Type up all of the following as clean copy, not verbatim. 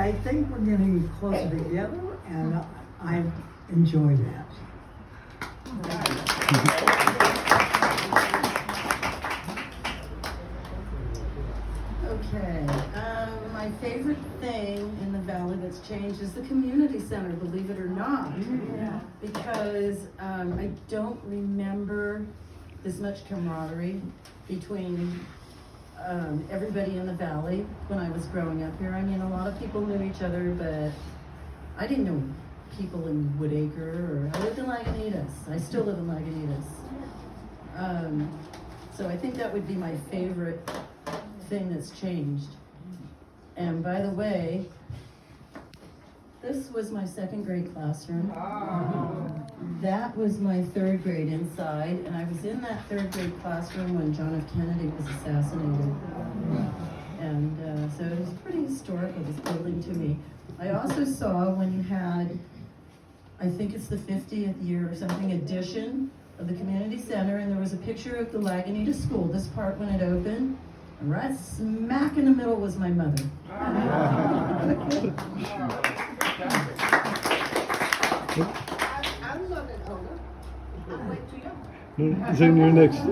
I think we're getting closer together, and I enjoy that. Okay, my favorite thing in the valley that's changed is the community center, believe it or not. Yeah. Because I don't remember this much camaraderie between everybody in the valley when I was growing up here. I mean, a lot of people knew each other, but I didn't know people in Woodacre, or I lived in Lagunitas. I still live in Lagunitas. So I think that would be my favorite thing that's changed. And by the way, this was my second grade classroom. That was my third grade inside, and I was in that third grade classroom when John F. Kennedy was assassinated. And so it was pretty historical, this building to me. I also saw when you had, I think it's the 50th year or something, edition of the community center, and there was a picture of the Lagunitas School, this part when it opened. And right smack in the middle was my mother. I'm not an owner. I'm way too young. Zane, you're next.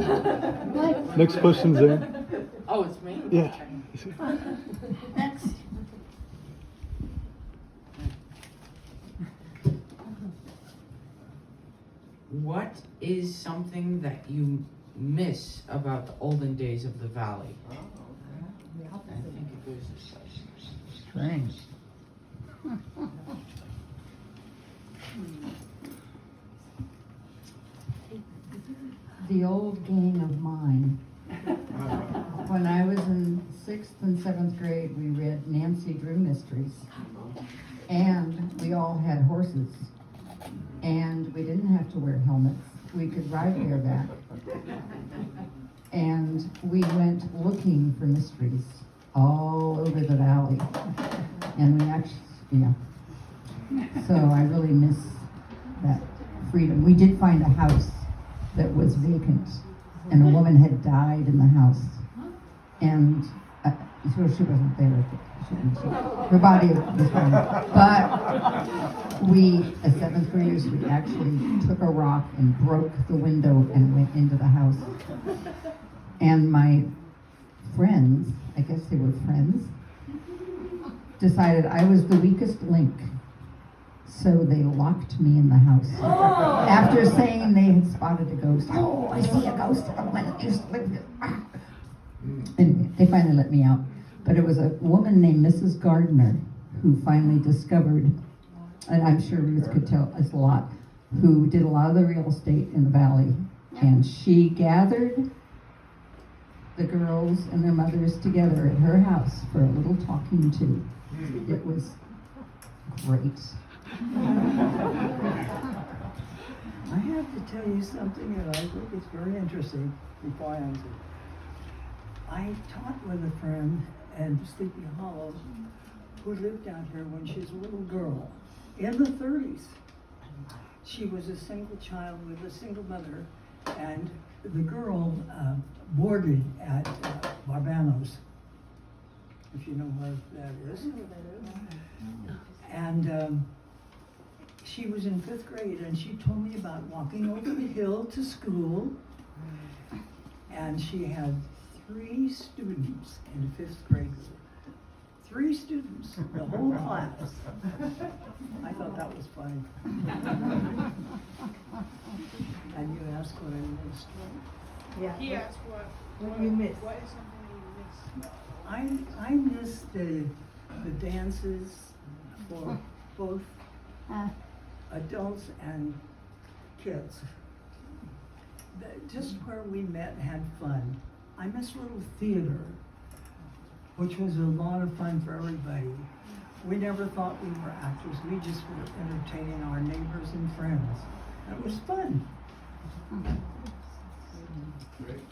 Next question, Zane. Oh, it's me? Yeah. Next. What is something that you miss about the olden days of the valley? I think it goes as such. Strange. The old gang of mine. When I was in 6th and 7th grade, we read Nancy Drew mysteries. And we all had horses. And we didn't have to wear helmets. We could ride bareback. And we went looking for mysteries all over the valley. And we actually, so I really miss that freedom. We did find a house that was vacant, and a woman had died in the house. And so she wasn't there. Her body was found. But we, as 7th graders, we actually took a rock and broke the window and went into the house. And my friends, I guess they were friends, decided I was the weakest link. So they locked me in the house. After saying they had spotted a ghost. Oh, I see a ghost of a woman that used to live here. And they finally let me out. But it was a woman named Mrs. Gardner who finally discovered, and I'm sure Ruth could tell us a lot, who did a lot of the real estate in the valley. And she gathered the girls and their mothers together at her house for a little talking to. It was great. I have to tell you something that I think is very interesting before I answer. I taught with a friend in Sleepy Hollow who lived out here when she was a little girl in the 30s. She was a single child with a single mother, and the girl boarded at Barbanos, if you know where that is. And she was in 5th grade, and she told me about walking over the hill to school, and she had 3 students in 5th grade. 3 students, the whole class. I thought that was funny. And you asked what I missed. Yeah. He asked what you miss? What is something that you miss? I miss the dances for both adults and kids. Just where we met and had fun. I miss little theater, which was a lot of fun for everybody. We never thought we were actors. We just were entertaining our neighbors and friends. It was fun. Great.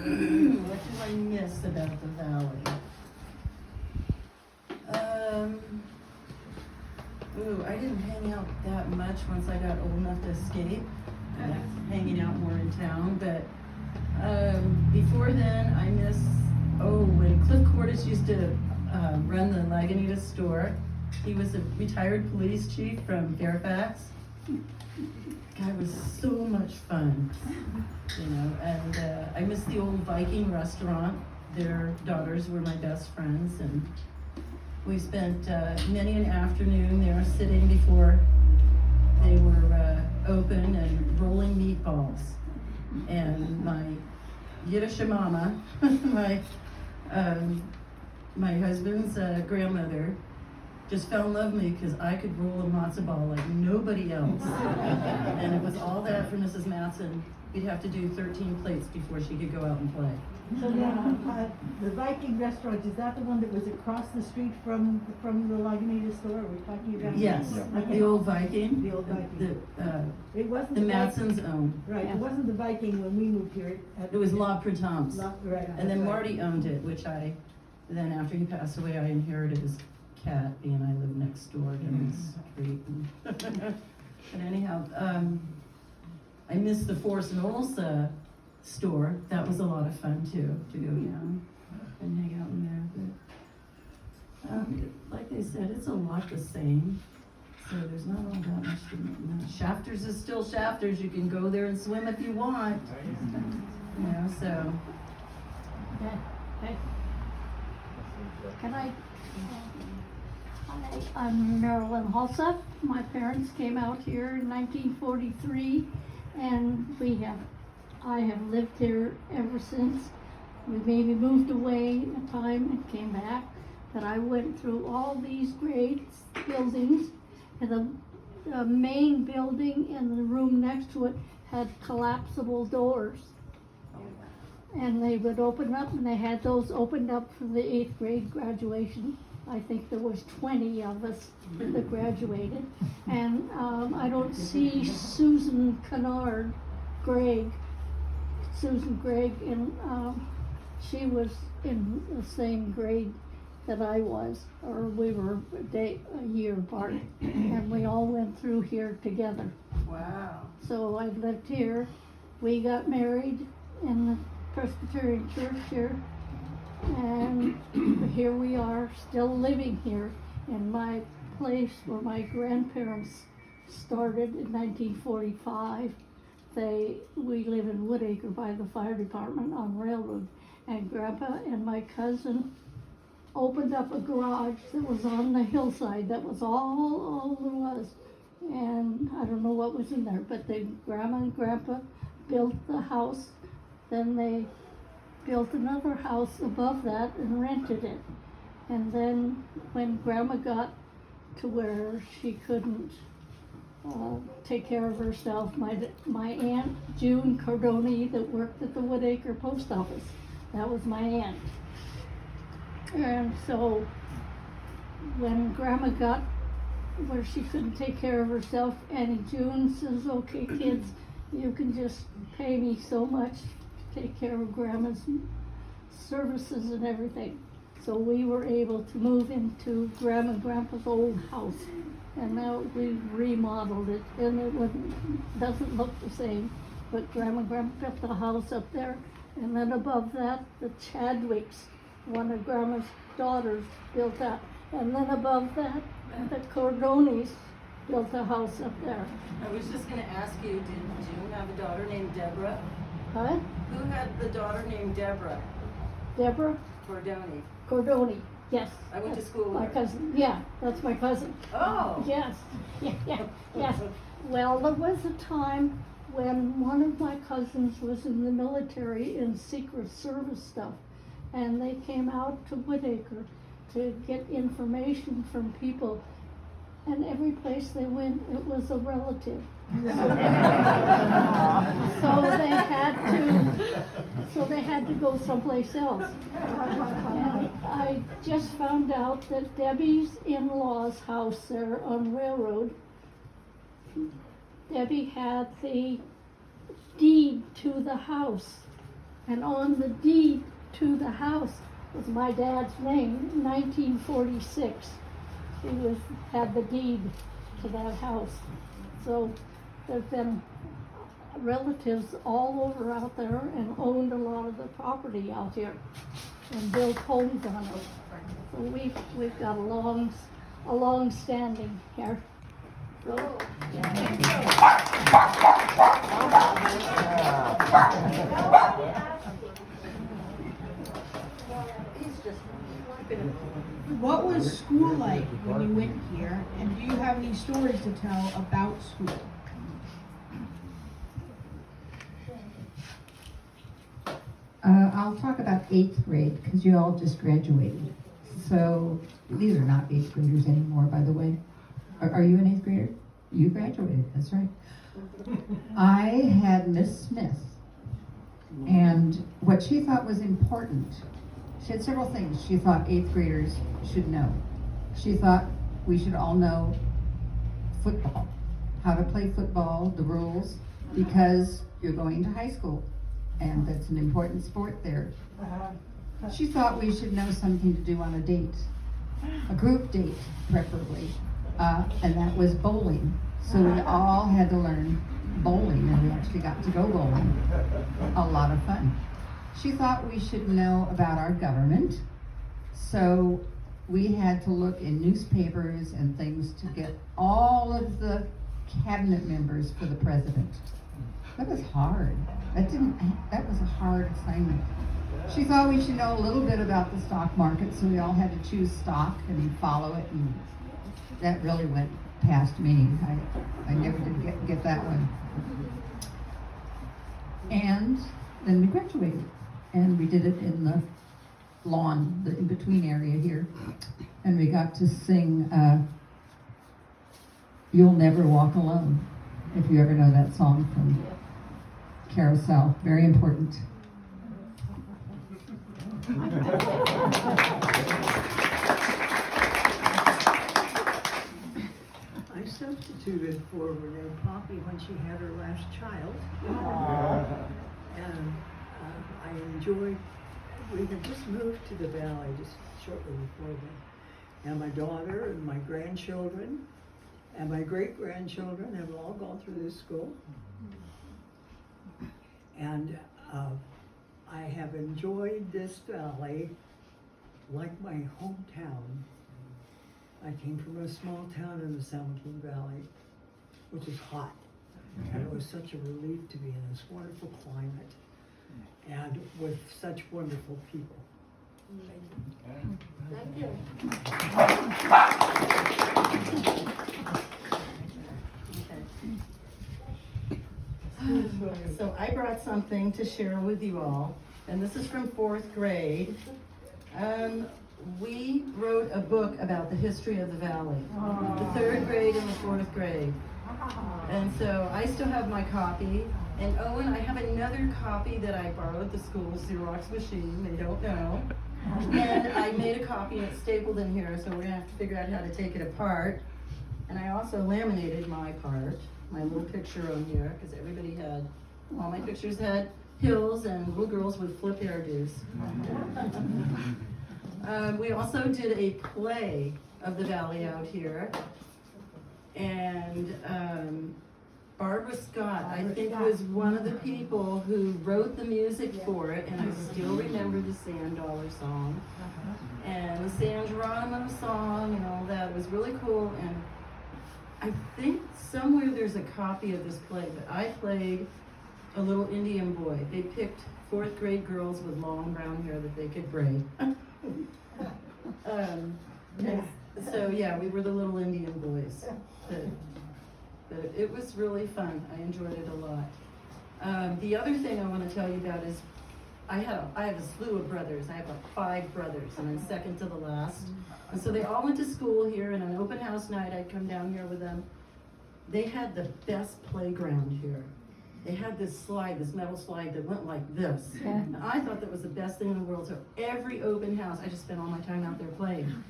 What do I miss about the valley? I didn't hang out that much once I got old enough to escape, hanging out more in town. But before then, I miss when Cliff Cordes used to run the Lagunitas store. He was a retired police chief from Fairfax. Guy was so much fun, you know. And I miss the old Viking restaurant. Their daughters were my best friends, and we spent many an afternoon there sitting before they were open and rolling meatballs. And my Yiddish mama, my husband's grandmother, just fell in love with me because I could roll a matzo ball like nobody else. And it was all that for Mrs. Matson. We'd have to do 13 plates before she could go out and play. So the Viking restaurant, is that the one that was across the street from the Lagunitas store? Are we talking about? Yes, Okay. the old Viking. The old Viking. It wasn't The Viking- Matsons owned. Right, it wasn't the Viking when we moved here. It was La Pratams. Right. And then that's right. Marty owned it, which then after he passed away, I inherited his cat, being I live next door to his street. But anyhow, I missed the Force Knolls store. That was a lot of fun too, to go down and hang out in there. But like I said, it's a lot the same. So there's not all that much to know. Shafters is still Shafters. You can go there and swim if you want. You know, so. Okay. Can I? I'm Marilyn Halseth. My parents came out here in 1943, and I have lived here ever since. We maybe moved away a time and came back, but I went through all these great buildings, and the main building and the room next to it had collapsible doors. And they would open up, and they had those opened up for the 8th grade graduation. I think there was 20 of us that graduated. And I don't see Susan Gregg, and she was in the same grade that I was, or we were a year apart, and we all went through here together. Wow. So I've lived here. We got married in the Presbyterian church here, and here we are still living here in my place where my grandparents started in 1945. We live in Woodacre by the fire department on Railroad, and Grandpa and my cousin opened up a garage that was on the hillside. That was all there was, and I don't know what was in there, but Grandma and Grandpa built the house. Then they built another house above that and rented it. And then when Grandma got to where she couldn't take care of herself, my Aunt June Cardoni that worked at the Woodacre post office, that was my aunt. And so when Grandma got where she couldn't take care of herself, Auntie June says, okay kids, you can just pay me so much to take care of Grandma's services and everything. So we were able to move into Grandma and Grandpa's old house, and now we've remodeled it, and it doesn't look the same, but Grandma and Grandpa built the house up there, and then above that, the Chadwicks, one of Grandma's daughters, built that, and then above that, the Cordonis built a house up there. I was just gonna ask you, did June have a daughter named Deborah? Huh? Who had the daughter named Deborah? Deborah Cordoni. Cordoni, yes. I went to school My with her. cousin, yeah, that's my cousin. Oh. Yes, yes. Well, there was a time when one of my cousins was in the military in Secret Service stuff, and they came out to Woodacre to get information from people, and every place they went, it was a relative. So they had to go someplace else. And I just found out that Debbie's in-laws' house there on Railroad, Debbie had the deed to the house, and on the deed to the house was my dad's name, 1946. He had the deed to that house. So there's been relatives all over out there and owned a lot of the property out here and built homes on it. So we've got a long standing here. So, What was school like when you went here, and do you have any stories to tell about school? I'll talk about 8th grade because you all just graduated. So these are not 8th graders anymore, by the way. Are you an 8th grader? You graduated, that's right. I had Miss Smith, and what she thought was important, she had several things she thought 8th graders should know. She thought we should all know football, how to play football, the rules, because you're going to high school, and that's an important sport there. She thought we should know something to do on a date, a group date preferably, and that was bowling. So we all had to learn bowling, and we actually got to go bowling. A lot of fun. She thought we should know about our government, so we had to look in newspapers and things to get all of the cabinet members for the president. That was hard. That was a hard assignment. She thought we should know a little bit about the stock market, so we all had to choose stock and follow it, and that really went past me. I never did get that one. And then we graduated, and we did it in the lawn, the in-between area here, and we got to sing You'll Never Walk Alone, if you ever know that song from Carousel. Very important. I substituted for Renee Poppy when she had her last child. And I enjoyed, we had just moved to the valley just shortly before that. And my daughter and my grandchildren and my great-grandchildren have all gone through this school. And I have enjoyed this valley like my hometown. I came from a small town in the San Geronimo Valley, which is hot. And it was such a relief to be in this wonderful climate and with such wonderful people. Thank you. So I brought something to share with you all, and this is from 4th grade. We wrote a book about the history of the valley, the 3rd grade and the 4th grade. And so I still have my copy. And Owen, I have another copy that I borrowed the school's Xerox machine, they don't know. And I made a copy and it's stapled in here, so we're gonna have to figure out how to take it apart. And I also laminated my part, my little picture on here, because everybody had, all my pictures had hills and little girls with flip hairdos. We also did a play of the valley out here. And Barbara Scott, I think, was one of the people who wrote the music for it, and I still remember the Sand Dollar song and the San Geronimo song and all that. It was really cool, and I think somewhere there's a copy of this play, but I played a little Indian boy. They picked 4th grade girls with long brown hair that they could braid. So yeah, we were the little Indian boys. But it was really fun. I enjoyed it a lot. The other thing I want to tell you about is I have a slew of brothers. I have like 5 brothers, and I'm second to the last. And so they all went to school here, and on open house night, I'd come down here with them. They had the best playground here. They had this slide, this metal slide that went like this. And I thought that was the best thing in the world. So every open house, I just spent all my time out there playing.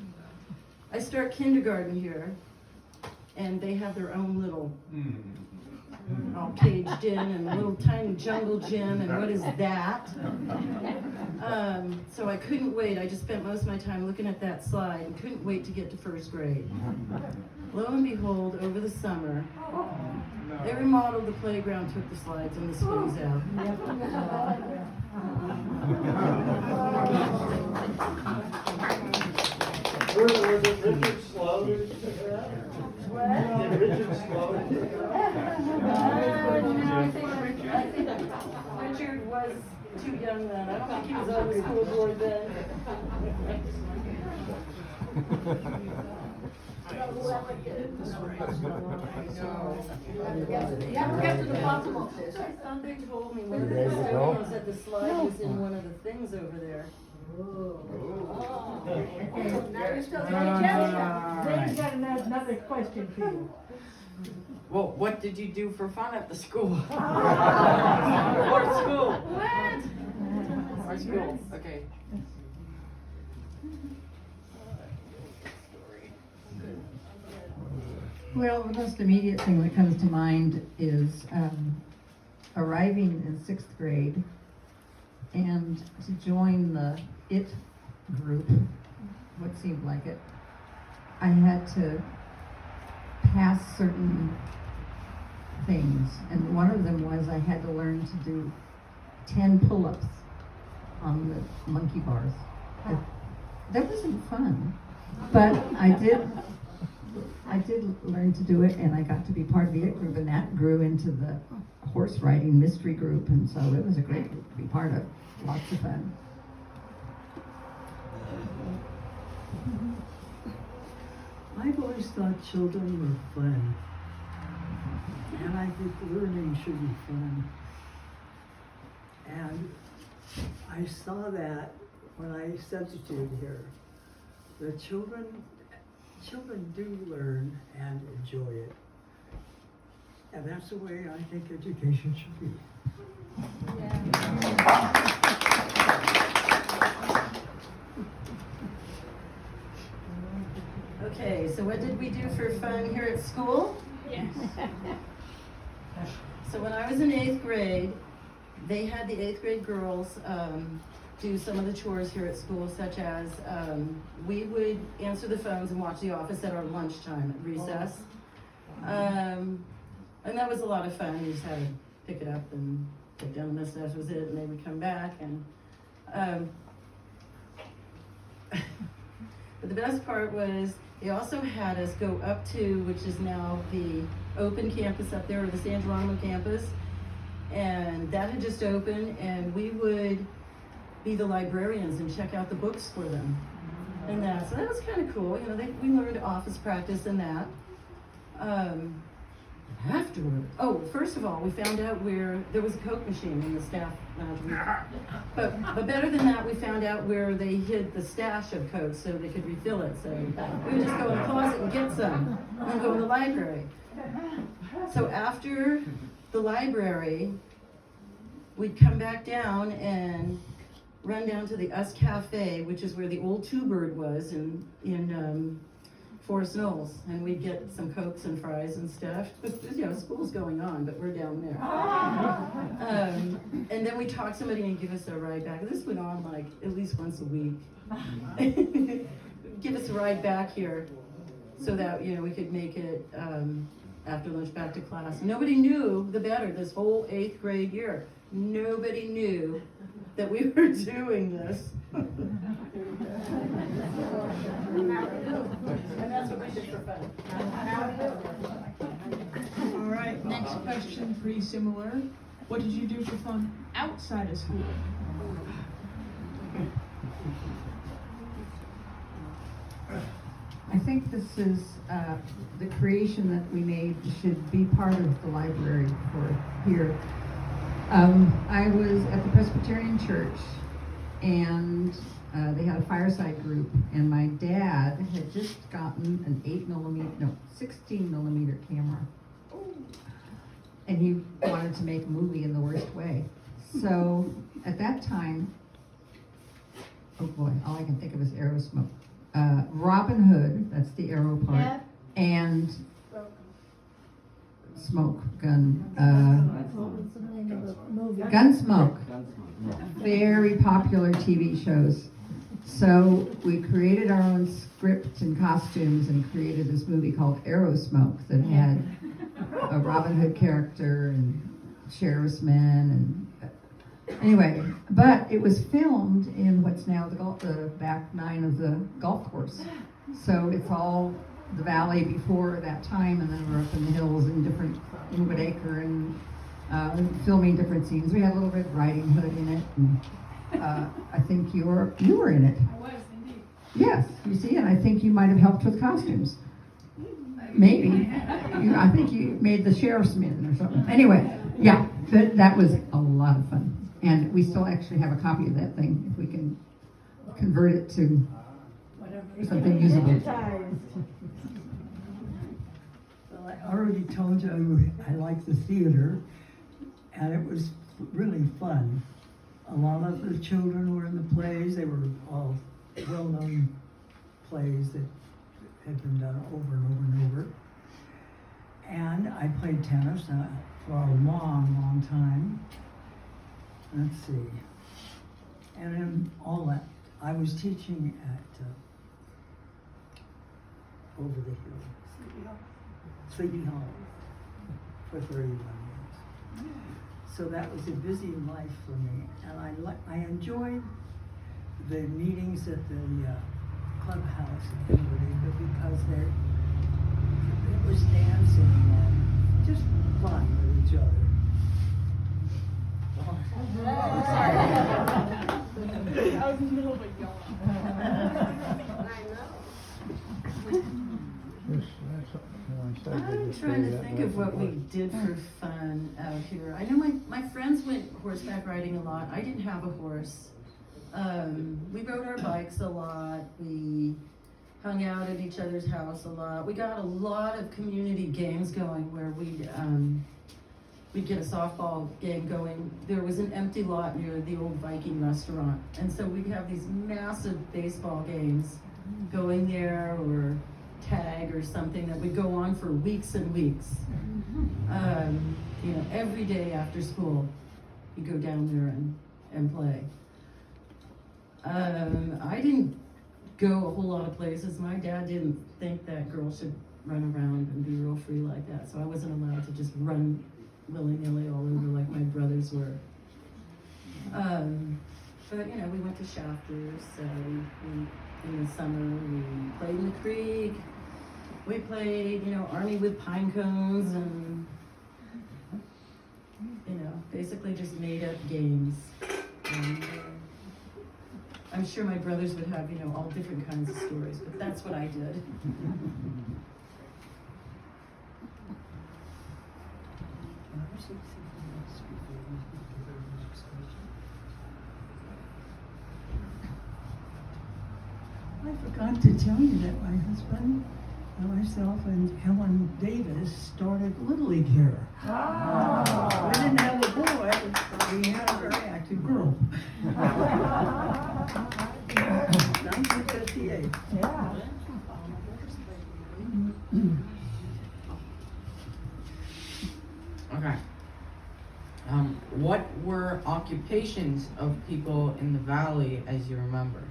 I start kindergarten here, and they have their own little, all caged in, and a little tiny jungle gym, and what is that? So I couldn't wait. I just spent most of my time looking at that slide and couldn't wait to get to 1st grade. lo and behold, over the summer, they remodeled the playground, took the slides and the swings out. Was it Richard Sloan who took it out? What? Did Richard Sloan? I think Richard was too young then. I don't think he was on the school board then. Something told me one of the custodians said the slide was in one of the things over there. Dave's got another question for you. Well, what did you do for fun at the school? Or school? What? Or school, okay. Well, the most immediate thing that comes to mind is arriving in 6th grade and to join the IT group, what seemed like it. I had to pass certain things, and one of them was I had to learn to do 10 pull-ups on the monkey bars. That wasn't fun, but I did learn to do it, and I got to be part of the IT group, and that grew into the horse riding mystery group, and so it was a great group to be part of. Lots of fun. I've always thought children were fun. And I think learning should be fun. And I saw that when I substituted here. The children do learn and enjoy it. And that's the way I think education should be. Okay, so what did we do for fun here at school? Yes. So when I was in 8th grade, they had the 8th grade girls do some of the chores here at school, such as we would answer the phones and watch The Office at our lunchtime at recess. And that was a lot of fun. You just had to pick it up and put down the message, that was it, and they would come back. And but the best part was they also had us go up to, which is now the open campus up there, or the San Geronimo campus, and that had just opened, and we would be the librarians and check out the books for them. And that, so that was kind of cool. You know, we learned office practice in that. Afterward, first of all, we found out where there was a Coke machine in the staff lounge. But better than that, we found out where they hid the stash of Coke so they could refill it. So we would just go in the closet and get some, and then go in the library. So after the library, we'd come back down and run down to the Us Cafe, which is where the old Two Bird was in Forest Knolls, and we'd get some Cokes and fries and stuff. You know, school's going on, but we're down there. And then we talk somebody and give us a ride back. This went on like at least once a week. Give us a ride back here so that, you know, we could make it after lunch back to class. Nobody knew the better this whole 8th grade year. Nobody knew that we were doing this. And that's what we did for fun. All right, next question, pretty similar. What did you do for fun outside of school? I think this is the creation that we made should be part of the library for here. I was at the Presbyterian Church, and they had a fireside group, and my dad had just gotten an 16mm camera, and he wanted to make a movie in the worst way. So at that time, oh boy, all I can think of is Arrow Smoke. Robin Hood, that's the arrow part, Yeah. and Smoke, Gun, What was the name of the movie? Gunsmoke. Very popular TV shows. So we created our own script and costumes and created this movie called Aerosmoke that had a Robin Hood character and sheriff's men and anyway, but it was filmed in what's now the back 9 of the golf course. So it's all the valley before that time, and then we're up in the hills in different in Woodacre and filming different scenes. We had Little Red Riding Hood in it, and I think you were in it. I was indeed. Yes, you see, and I think you might have helped with costumes. Maybe. I think you made the sheriff's men or something. Anyway, yeah, that was a lot of fun. And we still actually have a copy of that thing, if we can convert it to something usable. Well, I already told you I like the theater, and it was really fun. A lot of the children were in the plays. They were all well-known plays that had been done over and over and over. And I played tennis for a long, long time. Let's see. And in all that, I was teaching at over the hill, Sleepy Hollow, for 31 years. So that was a busy life for me, and I enjoyed the meetings at the clubhouse in Woodacre because it was dancing and just fun with each other. I was in the middle of a yawn. I'm trying to think of what we did for fun out here. I know my friends went horseback riding a lot. I didn't have a horse. We rode our bikes a lot. We hung out at each other's house a lot. We got a lot of community games going where we'd get a softball game going. There was an empty lot near the old Viking restaurant. And so we'd have these massive baseball games going there, or tag or something that would go on for weeks and weeks. Every day after school, you go down there and play. I didn't go a whole lot of places. My dad didn't think that girls should run around and be real free like that, so I wasn't allowed to just run willy-nilly all over like my brothers were. But we went to Shafters, so in the summer we played in the creek. We played, Army with pine cones and, basically just made up games. And I'm sure my brothers would have, all different kinds of stories, but that's what I did. I forgot to tell you that my husband and myself and Helen Davis started Little League here. Oh. We didn't have a boy, we had a very active girl. 1958. Yeah. Okay. What were occupations of people in the valley as you remember?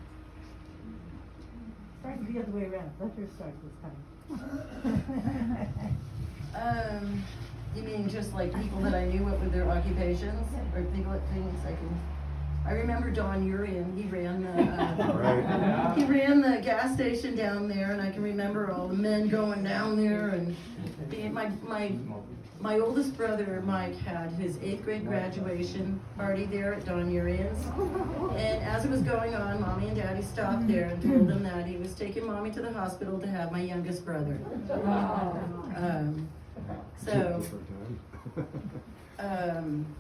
Start the other way around. Let her start this time. You mean just like people that I knew, what were their occupations, or things I remember Don Urian. He ran the gas station down there, and I can remember all the men going down there. And my oldest brother Mike had his 8th grade graduation party there at Don Urian's, and as it was going on, Mommy and Daddy stopped there and told them that he was taking Mommy to the hospital to have my youngest brother.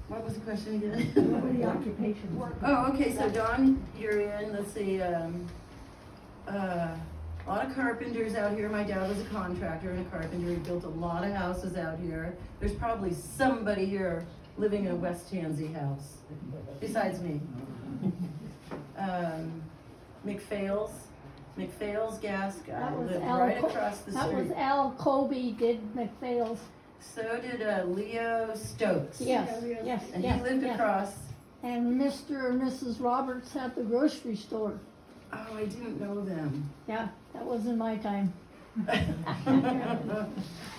What was the question again? What were the occupations? Oh, okay, so Don Urian, let's see, a lot of carpenters out here. My dad was a contractor and a carpenter. He built a lot of houses out here. There's probably somebody here living in a West Tansy house, besides me. McPhail's gas guy lived right across the street. That was Al Colby did McPhail's. So did Leo Stokes. Yes. And he lived across. And Mr. and Mrs. Roberts had the grocery store. Oh, I didn't know them. Yeah, that was in my time,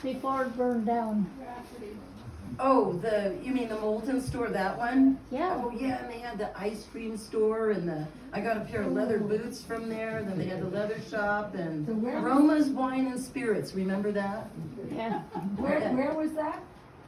before it burned down. Oh, you mean the Moulton store, that one? Yeah. Oh, yeah, and they had the ice cream store and I got a pair of leather boots from there, then they had the leather shop and So where was- Roma's Wine and Spirits, remember that? Yeah. Where was that?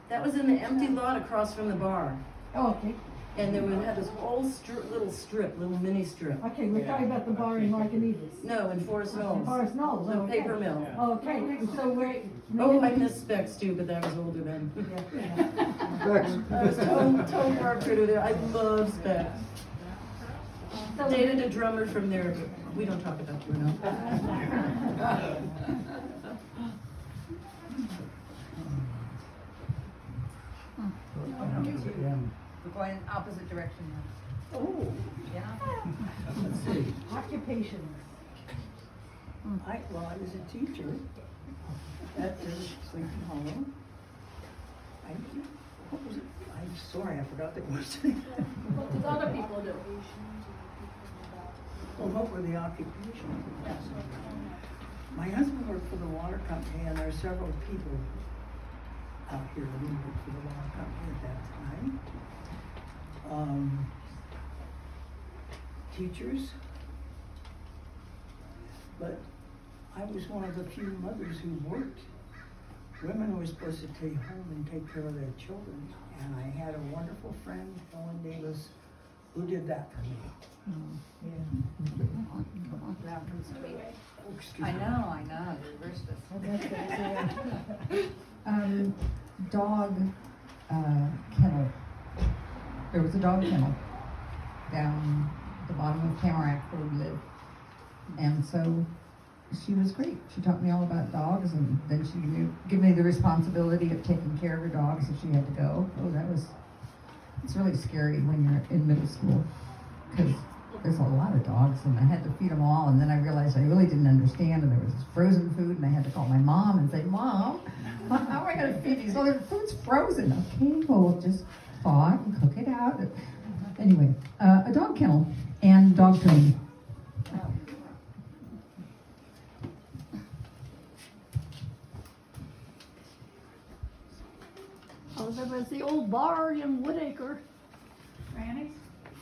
That was in the empty lot across from the bar. Oh, okay. And then we had this whole little mini strip. Okay, we're talking about the bar in Lagunitas. No, in Forest Knolls. Forest Knolls, The okay. paper mill. Okay, so where? Oh, I missed Specs too, but that was older then. Yeah. I was told Margaret there. I love Specs. Dated a drummer from there, but we don't talk about Bruno. We're going opposite direction now. Oh, Yeah. Let's see. occupations. I was a teacher at the Sleepy Hollow. What was it? I'm sorry, I forgot the question. What did other people do? Well, what were the occupations? My husband worked for the water company, and there are several people out here who worked for the water company at that time. Teachers. But I was one of the few mothers who worked. Women were supposed to stay home and take care of their children. And I had a wonderful friend, Helen Davis, who did that for me. Oh, excuse I me. know, reverse this. Dog, kennel. There was a dog kennel down at the bottom of Tamarack where we lived. And so she was great. She taught me all about dogs, and then she gave me the responsibility of taking care of her dogs if she had to go. Oh, it's really scary when you're in middle school, because there's a lot of dogs, and I had to feed them all, and then I realized I really didn't understand, and there was this frozen food, and I had to call my mom and say, Mom, how am I going to feed these? Oh, the food's frozen. Okay, well, just thaw it and cook it out. Anyway, a dog kennel and dog training. Oh, there was the old bar in Woodacre.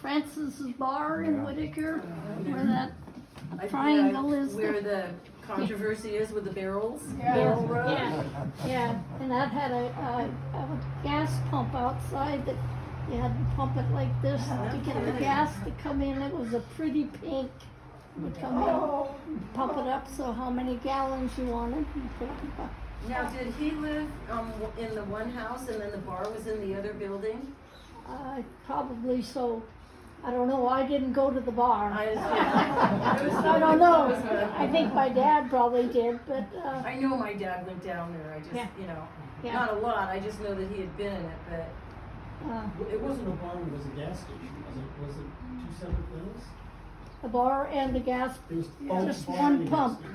Francis's Bar in Whitaker, where that triangle is. Where the controversy is with the barrels. Yeah, Barrel Road. yeah, and that had a gas pump outside that you had to pump it like this to get the gas to come in. It was a pretty pink. You would come in, pump it up so how many gallons you wanted. You put it in. Now, did he live in the one house and then the bar was in the other building? Probably so. I don't know. I didn't go to the bar. I don't know. I think my dad probably did, but I know my dad went down there. I just, Yeah. not a lot. I just know that he had been in it, but It wasn't a bar, it was a gas station, was it two separate things? the bar and the gas, It was both just bar one and pump. gas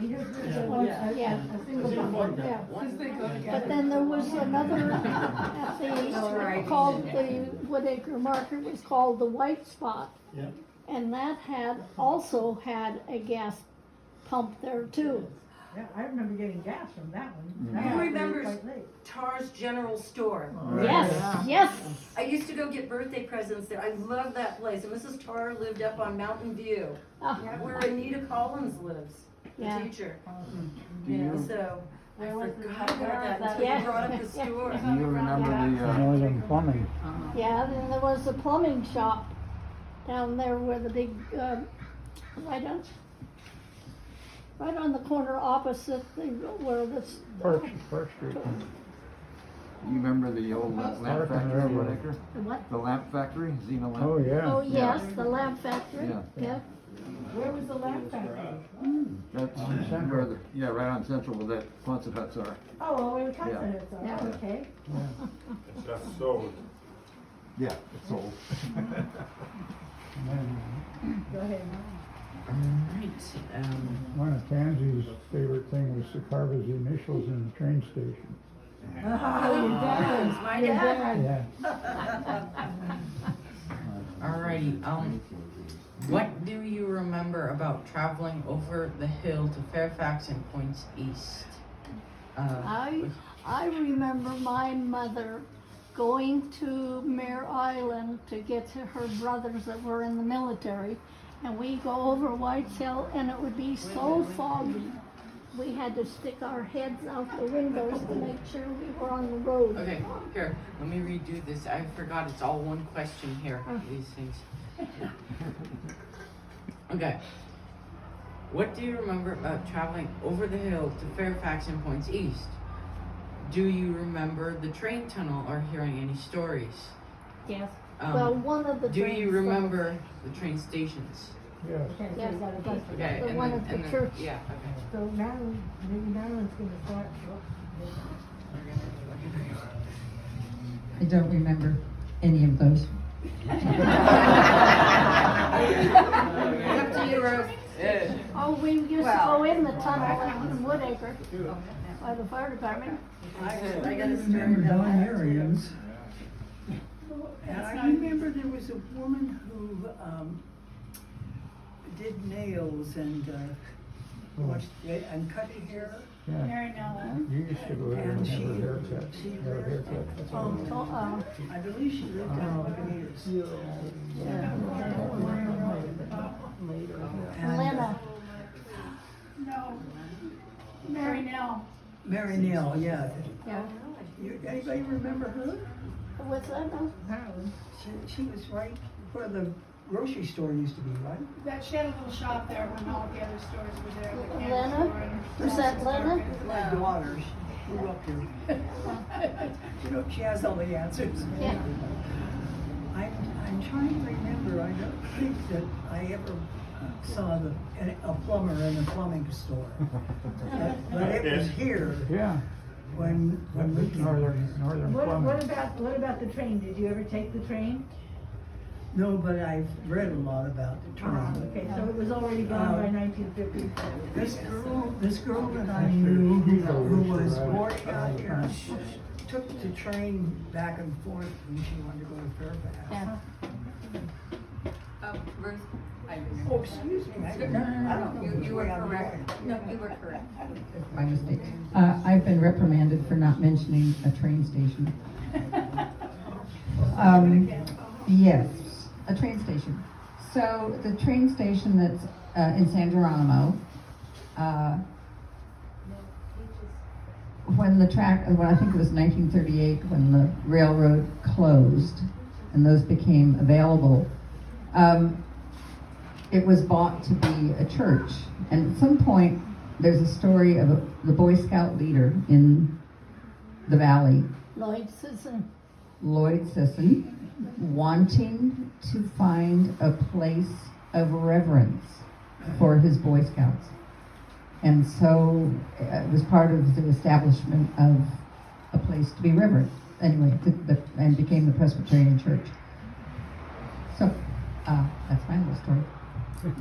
Yeah. A single pump. Yeah. But then there was another at the called the Woodacre Market was called the White Spot, Yeah. and that also had a gas pump there too. Yeah, I remember getting gas from that one. That Who happened remembers quite late. Tar's General Store? Yes. I used to go get birthday presents there. I love that place. And Mrs. Tar lived up on Mountain View, where Anita Collins lives, the Yeah. teacher. Do you, So I forgot about that until Yeah. you brought up the store. do you remember the Northern Plumbing? Yeah, then there was a plumbing shop down there where the big, right on the corner opposite where this. First Street. You remember the old lamp Park and factory in Railroad. Whitaker? The what? The lamp factory, Xena lamp? Oh, yeah. Oh, yes, the lamp factory. Yeah. Yeah. Where was the lamp factory? That's where right on Central where that Quonset huts are. Oh, where the concert Yeah. is, Yeah. okay. That's sold. Yeah, it's old. And then, Go ahead. Right, one of Tansy's favorite thing was to carve his initials in the train station. Oh, your dad. My Your dad. Yeah. alrighty, What do you remember about traveling over the hill to Fairfax and points east? I remember my mother going to Mare Island to get to her brothers that were in the military, and we go over White's Hill, and it would be so foggy. We had to stick our heads out the windows to make sure we were on the road. Okay, here, let me redo this. I forgot it's all one question here, these things. Okay. What do you remember about traveling over the hill to Fairfax and points east? Do you remember the train tunnel or hearing any stories? Yes. Well, one of the Do trains you remember the train stations? Yes. Yes, Okay, the one at the then- church. Yeah, okay. So Maryland, maybe Maryland's gonna start. I don't remember any of those. Up to you, Ruth. Oh, we used to go in the tunnel in Woodacre by the fire department. I remember Don Arians. And I remember there was a woman who did nails and washed and cut hair. Yeah. Mary Nella. You used to go there And and she- have her haircut. she Have her haircut. That's all. I believe she lived down Lagunitas. Lena. No. Mary Nell. Mary Neal, yeah. Yeah. Anybody remember her? What's that now? She was right where the grocery store used to be, right? That she had a little shop there when all the other stores were there. the candy Lena? store and- Is that Lena? My daughter, she grew up here. You know, she has all the answers. Yeah. I'm trying to remember, I don't think that I ever saw a plumber in a plumbing store. But it was here Yeah, when we came. northern What plumbing. about the train? Did you ever take the train? No, but I've read a lot about the train. Okay, so it was already gone by 1950. This girl that I knew who was boarding out here, she took the train back and forth when she wanted to go to Fairfax. Yeah. Ruth, Oh, excuse me, I don't know. you were which way I'm correct. going. No, you were correct. My mistake. I've been reprimanded for not mentioning a train station. Yes, a train station. So the train station that's in San Geronimo, when the track, well, I think it was 1938 when the railroad closed and those became available, it was bought to be a church. And at some point, there's a story of the Boy Scout leader in the valley, Lloyd Sisson. Lloyd Sisson, wanting to find a place of reverence for his Boy Scouts. And so it was part of the establishment of a place to be reverent. Anyway, and became the Presbyterian Church. So that's my little story.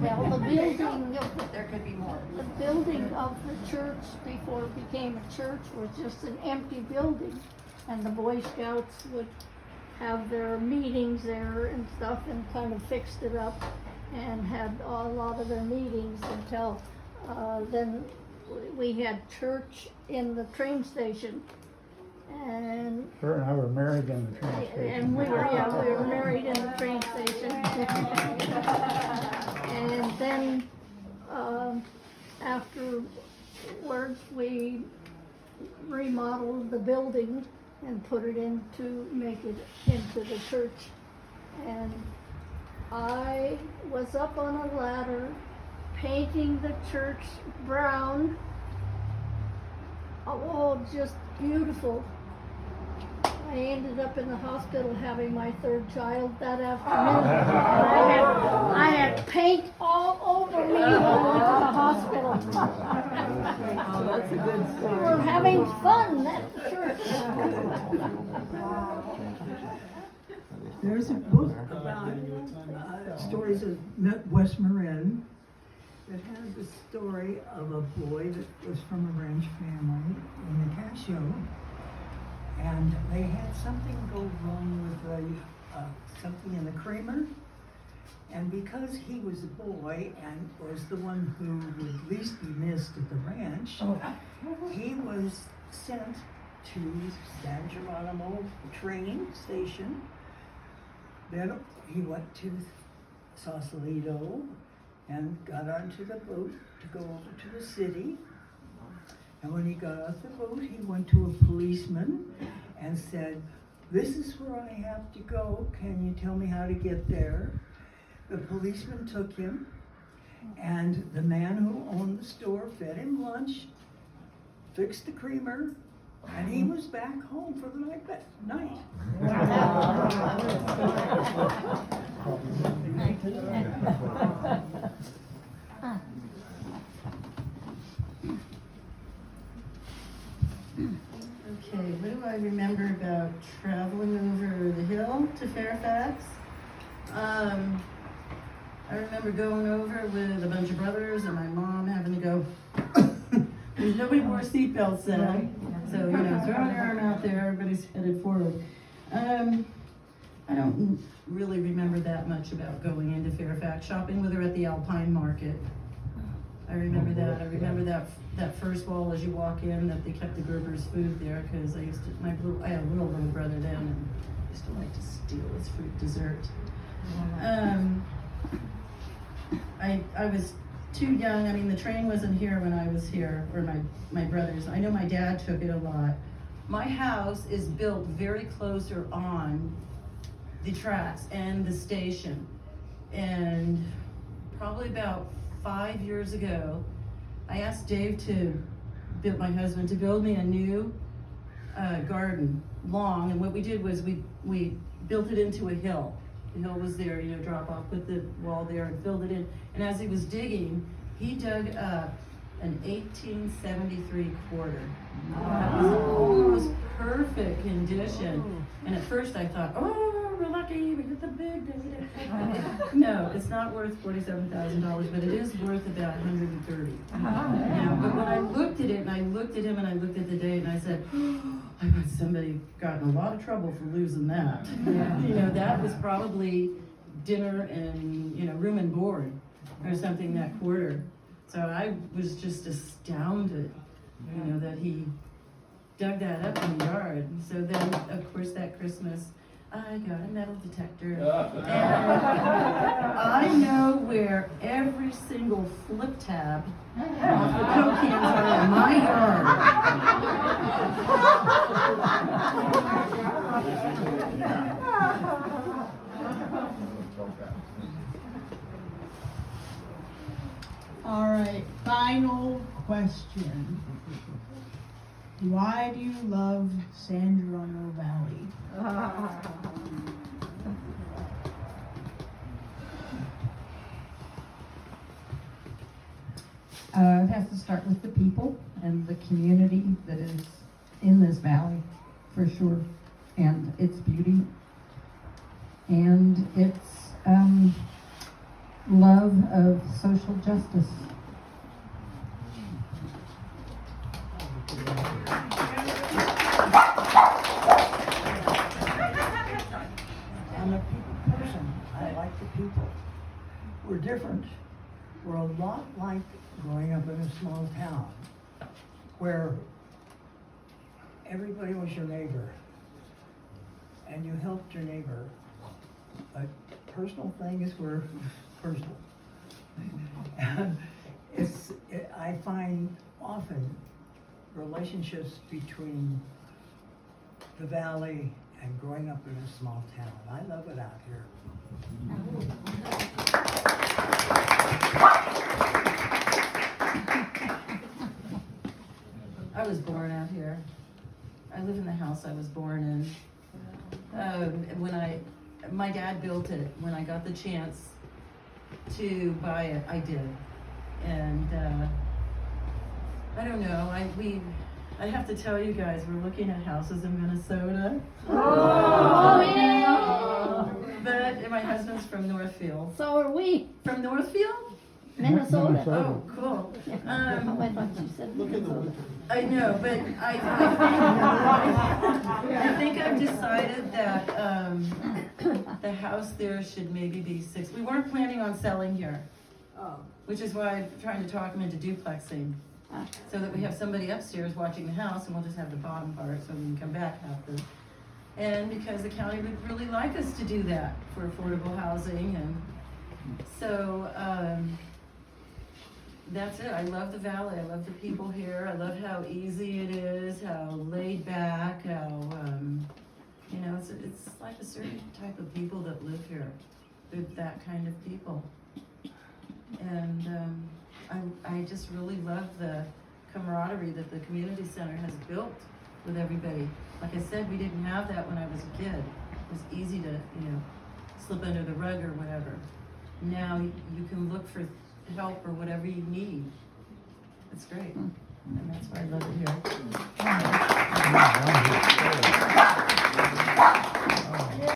Well, the building of There could be more. the building of the church before it became a church was just an empty building, and the Boy Scouts would have their meetings there and stuff, and kind of fixed it up and had a lot of their meetings until then we had church in the train station, and Her and I were married in the train station. we were married in the train station. And then afterwards we remodeled the building and put it in to make it into the church. And I was up on a ladder painting the church brown. Oh, just beautiful. I ended up in the hospital having my third child that afternoon. I had paint all over me when I went to the hospital. Oh, that's a good We story. were having fun at the church. There's a book about stories of West Marin that has the story of a boy that was from a ranch family in the Casio, and they had something go wrong with something in the creamer, And because he was a boy and was the one who would least be missed at the ranch, he was sent to San Geronimo train station. Then he went to Sausalito and got onto the boat to go over to the city. And when he got off the boat, he went to a policeman and said, "This is where I have to go. Can you tell me how to get there?" The policeman took him, and the man who owned the store fed him lunch, fixed the creamer, and he was back home for the night. Okay, what do I remember about traveling over the hill to Fairfax? I remember going over with a bunch of brothers and my mom having to go. There's nobody wore seatbelts then, so you know, throwing your arm out there, everybody's headed forward. I don't really remember that much about going into Fairfax, shopping with her at the Alpine Market. I remember that. I remember that first wall as you walk in, that they kept the Gerber's food there, because I had a little brother then, and I used to like to steal his fruit dessert. I was too young. I mean, the train wasn't here when I was here, or my brothers. I know my dad took it a lot. My house is built very closer on the tracks and the station. And probably about 5 years ago, I asked Dave my husband, to build me a new garden, long, and what we did was we built it into a hill. The hill was there, you know, drop off, put the wall there and filled it in. And as he was digging, he dug up an 1873 quarter. That was almost perfect condition. And at first I thought, oh, we're lucky, we get the big. No, it's not worth $47,000, but it is worth about $130,000. Now, but when I looked at it, and I looked at him, and I looked at the date, and I said, I bet somebody got in a lot of trouble for losing that. You know, that was probably dinner and, you know, room and board or something, that quarter. So I was just astounded, you know, that he dug that up in the yard. So then, of course, that Christmas, I got a metal detector. And I know where every single flip tab off the Coke cans are in my yard. All right, final question. Why do you love San Geronimo Valley? It has to start with the people and the community that is in this valley, for sure, and its beauty, and its love of social justice. I'm a people person. I like the people. We're different. We're a lot like growing up in a small town where everybody was your neighbor and you helped your neighbor. A personal thing is we're personal. And I find often relationships between the valley and growing up in a small town. I love it out here. I was born out here. I live in the house I was born in. My dad built it. When I got the chance to buy it, I did. And I don't know, I have to tell you guys, we're looking at houses in Minnesota. Oh, yeah. But my husband's from Northfield. So are we. From Northfield? Minnesota. Oh, cool. I thought you said Look in the Minnesota. winter. I know, but I think I've decided that, the house there should maybe be 6. We weren't planning on selling here, which is why I'm trying to talk them into duplexing. So that we have somebody upstairs watching the house and we'll just have the bottom part so we can come back after. And because the county would really like us to do that for affordable housing, and so, that's it. I love the valley. I love the people here. I love how easy it is, how laid back, how, you know, it's like a certain type of people that live here. They're that kind of people. And I just really love the camaraderie that the community center has built with everybody. Like I said, we didn't have that when I was a kid. It was easy to, you know, slip under the rug or whatever. Now you can look for help or whatever you need. It's great. And that's why I love it here.